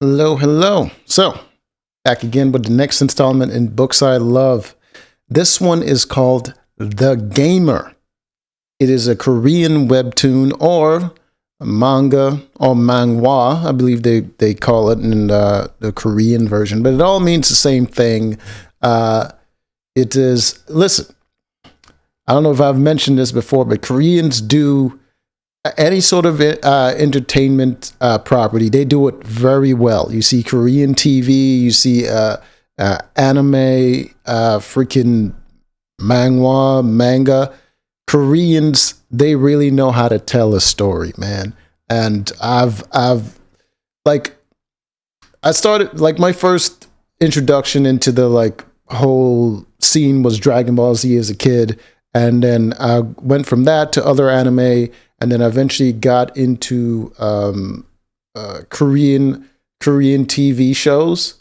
Hello, hello. So, back again with the next installment in Books I Love. This one is called The Gamer. It is a Korean webtoon or a manga or manhwa, I believe they call it in the Korean version, but it all means the same thing. Listen, I don't know if I've mentioned this before, but Koreans do any sort of entertainment property, they do it very well. You see Korean TV, you see anime, freaking manga. Koreans, they really know how to tell a story, man. And I've like, I started like my first introduction into the like whole scene was Dragon Ball Z as a kid, and then I went from that to other anime, and then I eventually got into Korean TV shows.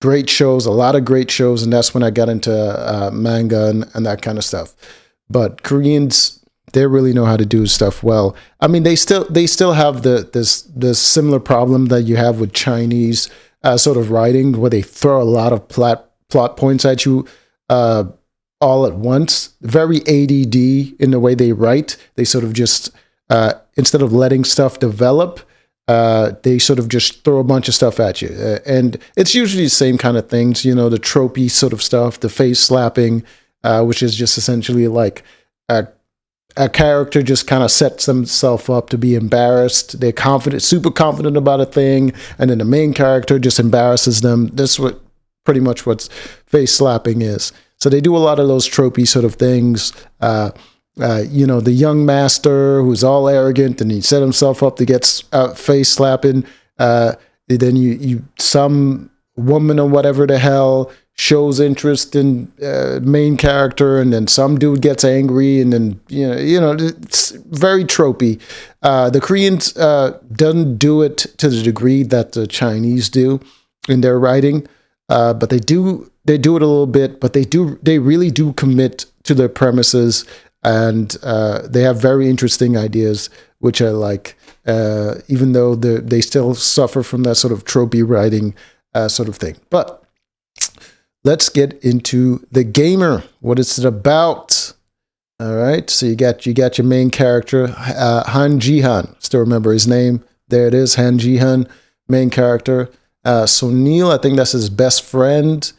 Great shows, a lot of great shows, and that's when I got into manga and that kind of stuff. But Koreans, they really know how to do stuff well. I mean, they still have this similar problem that you have with Chinese sort of writing, where they throw a lot of plot points at you all at once. Very ADD in the way they write. They sort of just instead of letting stuff develop, they sort of just throw a bunch of stuff at you, and it's usually the same kind of things. You know, the tropey sort of stuff, the face slapping, which is just essentially like a character just kind of sets themselves up to be embarrassed. They're confident, super confident about a thing, and then the main character just embarrasses them. That's what pretty much what face slapping is. So they do a lot of those tropey sort of things. You know, the young master who's all arrogant and he set himself up to get face slapping. Then you some woman or whatever the hell shows interest in main character, and then some dude gets angry, and then you know it's very tropey. The Koreans doesn't do it to the degree that the Chinese do in their writing, but they do it a little bit. But they really do commit to their premises, and they have very interesting ideas, which I like. Even though they still suffer from that sort of tropey writing sort of thing, but. Let's get into The Gamer. What is it about? All right. So you got your main character, Han Ji-han. Still remember his name. There it is, Han Ji-han, main character. Sonil, I think that's his best friend.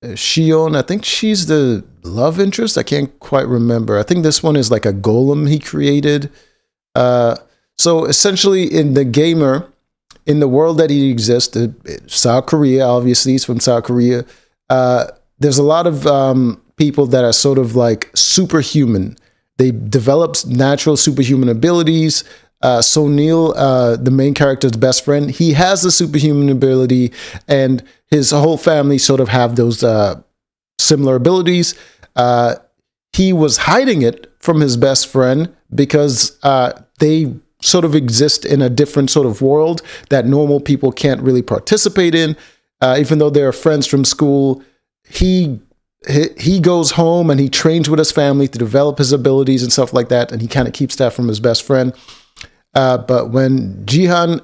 Seong, I think she's the love interest. I can't quite remember. I think this one is like a golem he created. So essentially, in The Gamer, in the world that he exists, South Korea, obviously, he's from South Korea. There's a lot of people that are sort of like superhuman. They develop natural superhuman abilities. Sonil, the main character's best friend, he has the superhuman ability, and his whole family sort of have those similar abilities. He was hiding it from his best friend because they sort of exist in a different sort of world that normal people can't really participate in. Even though they're friends from school, he goes home and he trains with his family to develop his abilities and stuff like that, and he kind of keeps that from his best friend. But when Jihan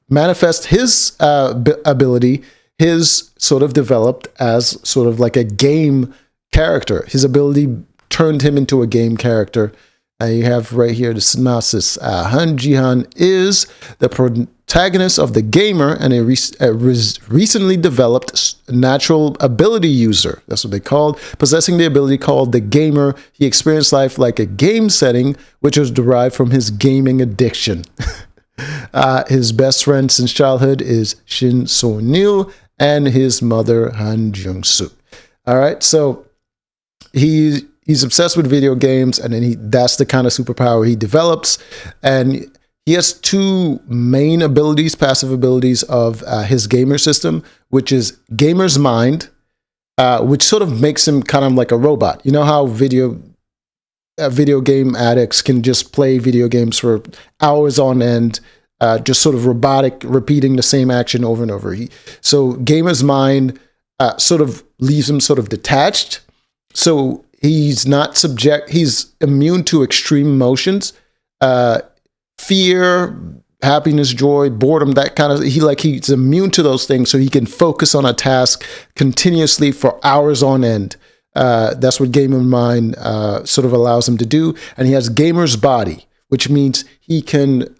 manifests his ability, his sort of developed as sort of like a game character. His ability turned him into a game character. You have right here the synopsis. Han Ji-han is the protagonist of The Gamer and a recently developed natural ability user. That's what they called. Possessing the ability called The Gamer, he experienced life like a game setting, which was derived from his gaming addiction. His best friend since childhood is Shin So-nil and his mother, Han Jung-soo. All right, so he's obsessed with video games, and then that's the kind of superpower he develops. And he has two main abilities, passive abilities of his gamer system, which is Gamer's Mind, which sort of makes him kind of like a robot. You know how video game addicts can just play video games for hours on end, just sort of robotic, repeating the same action over and over. So Gamer's Mind sort of leaves him sort of detached. So he's immune to extreme emotions, fear, happiness, joy, boredom, that kind of, he's immune to those things, so he can focus on a task continuously for hours on end. That's what Gamer Mind sort of allows him to do. And he has gamer's body, which means he can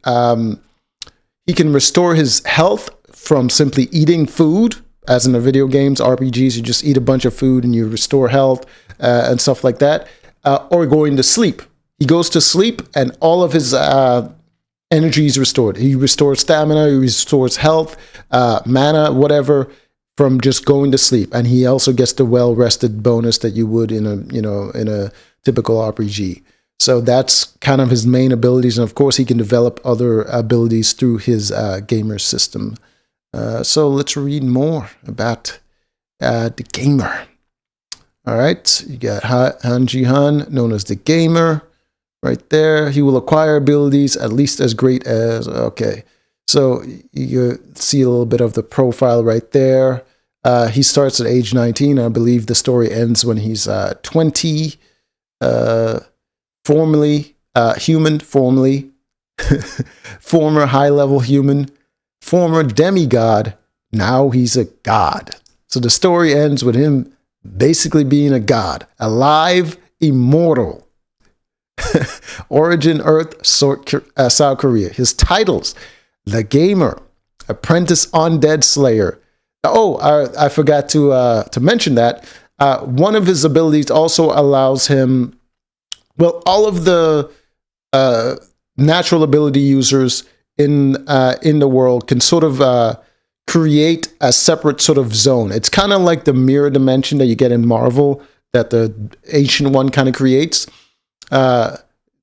restore his health from simply eating food. As in the video games, RPGs, you just eat a bunch of food and you restore health and stuff like that, or going to sleep. He goes to sleep and all of his energy is restored. He restores stamina, he restores health, mana, whatever, from just going to sleep. And he also gets the well-rested bonus that you would in a typical RPG. So that's kind of his main abilities. And of course, he can develop other abilities through his gamer system. So let's read more about the gamer. All right, you got Han Ji-han, known as the gamer, right there. He will acquire abilities at least as great as, okay. So you see a little bit of the profile right there. He starts at age 19. I believe the story ends when he's 20. Formerly human, formerly former high-level human, former demigod, now he's a god. So the story ends with him basically being a god, alive, immortal. Origin Earth, South Korea. His titles: the gamer, apprentice undead slayer. Oh, I forgot to mention that one of his abilities also allows him, well, all of the natural ability users in the world can sort of create a separate sort of zone. It's kind of like the mirror dimension that you get in Marvel that the Ancient One kind of creates. I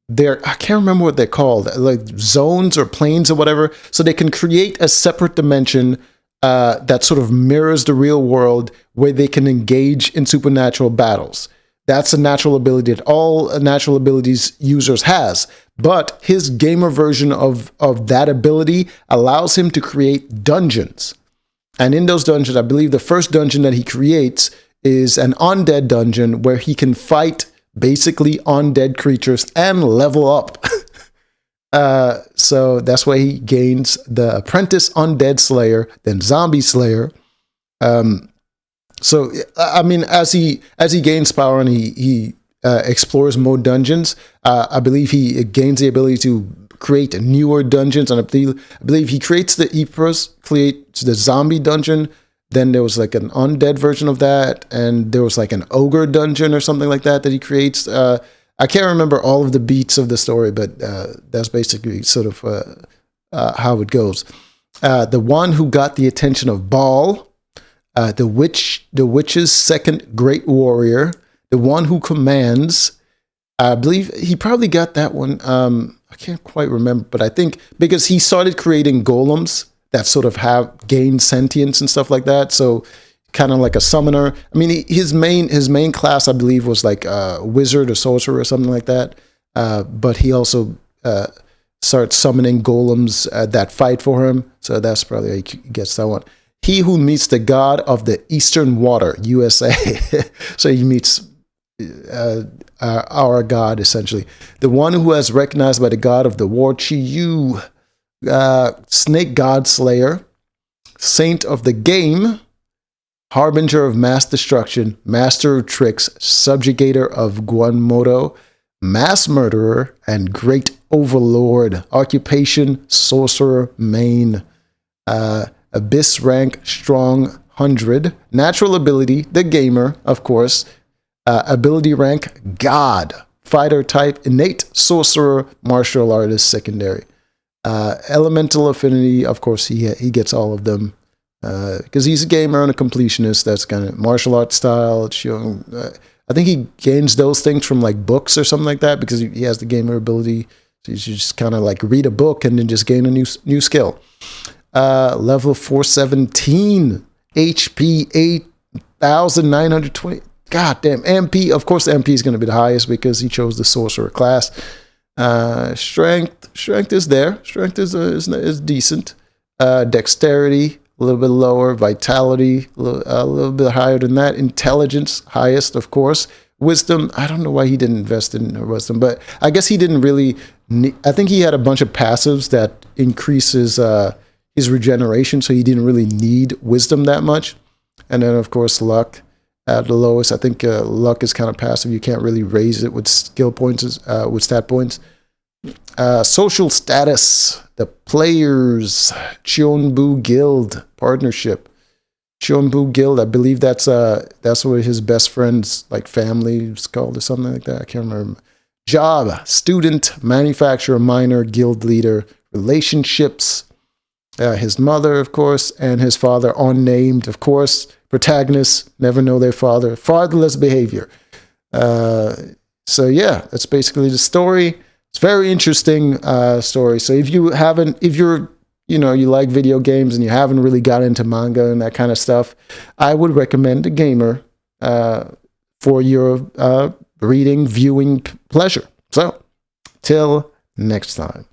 can't remember what they're called, like zones or planes or whatever. So they can create a separate dimension that sort of mirrors the real world, where they can engage in supernatural battles. That's a natural ability that all natural abilities users has. But his gamer version of that ability allows him to create dungeons. And in those dungeons, I believe the first dungeon that he creates is an undead dungeon where he can fight basically undead creatures and level up. So that's why he gains the Apprentice Undead Slayer, then Zombie Slayer. So I mean, as he gains power and he explores more dungeons, I believe he gains the ability to create newer dungeons. And I believe he creates the zombie dungeon. Then there was like an undead version of that, and there was like an ogre dungeon or something like that he creates. I can't remember all of the beats of the story, but that's basically sort of how it goes. The one who got the attention of Baal, the witch's second great warrior, the one who commands. I believe he probably got that one. I can't quite remember, but I think because he started creating golems that sort of have gained sentience and stuff like that. So kind of like a summoner. I mean, his main class, I believe, was like a wizard or sorcerer or something like that. But he also starts summoning golems that fight for him. So that's probably how he gets that one. He who meets the god of the Eastern Water, USA. So he meets our god, essentially. The one who is recognized by the god of the war, Chi-Yu. Snake God Slayer, Saint of the Game, Harbinger of Mass Destruction, Master of Tricks, Subjugator of Guanmodo, Mass Murderer, and Great Overlord. Occupation, Sorcerer, Main. Abyss rank, Strong, 100. Natural ability, the Gamer, of course. Ability rank, God. Fighter type, Innate, Sorcerer, Martial Artist, Secondary. Elemental affinity, of course, he gets all of them because he's a gamer and a completionist. That's kind of martial art style. I think he gains those things from like books or something like that because he has the gamer ability. So you just kind of like read a book and then just gain a new skill. Level 417, HP 8,920. God damn, MP. Of course, MP is going to be the highest because he chose the sorcerer class. Strength is there. Strength is decent. Dexterity, a little bit lower. Vitality, a little bit higher than that. Intelligence, highest, of course. Wisdom, I don't know why he didn't invest in wisdom, but I guess he didn't really I think he had a bunch of passives that increases his regeneration, so he didn't really need wisdom that much. And then, of course, luck at the lowest. I think luck is kind of passive. You can't really raise it with skill points, with stat points. Social status, the players, Cheonbu Guild partnership. Cheonbu Guild, I believe that's what his best friend's like family is called or something like that. I can't remember. Job, student, manufacturer, minor, guild leader, relationships. His mother, of course, and his father, unnamed, of course. Protagonists never know their father. Fatherless behavior. So yeah, that's basically the story. It's a very interesting story. So if you're, you like video games and you haven't really got into manga and that kind of stuff, I would recommend A Gamer for your reading, viewing pleasure. So till next time.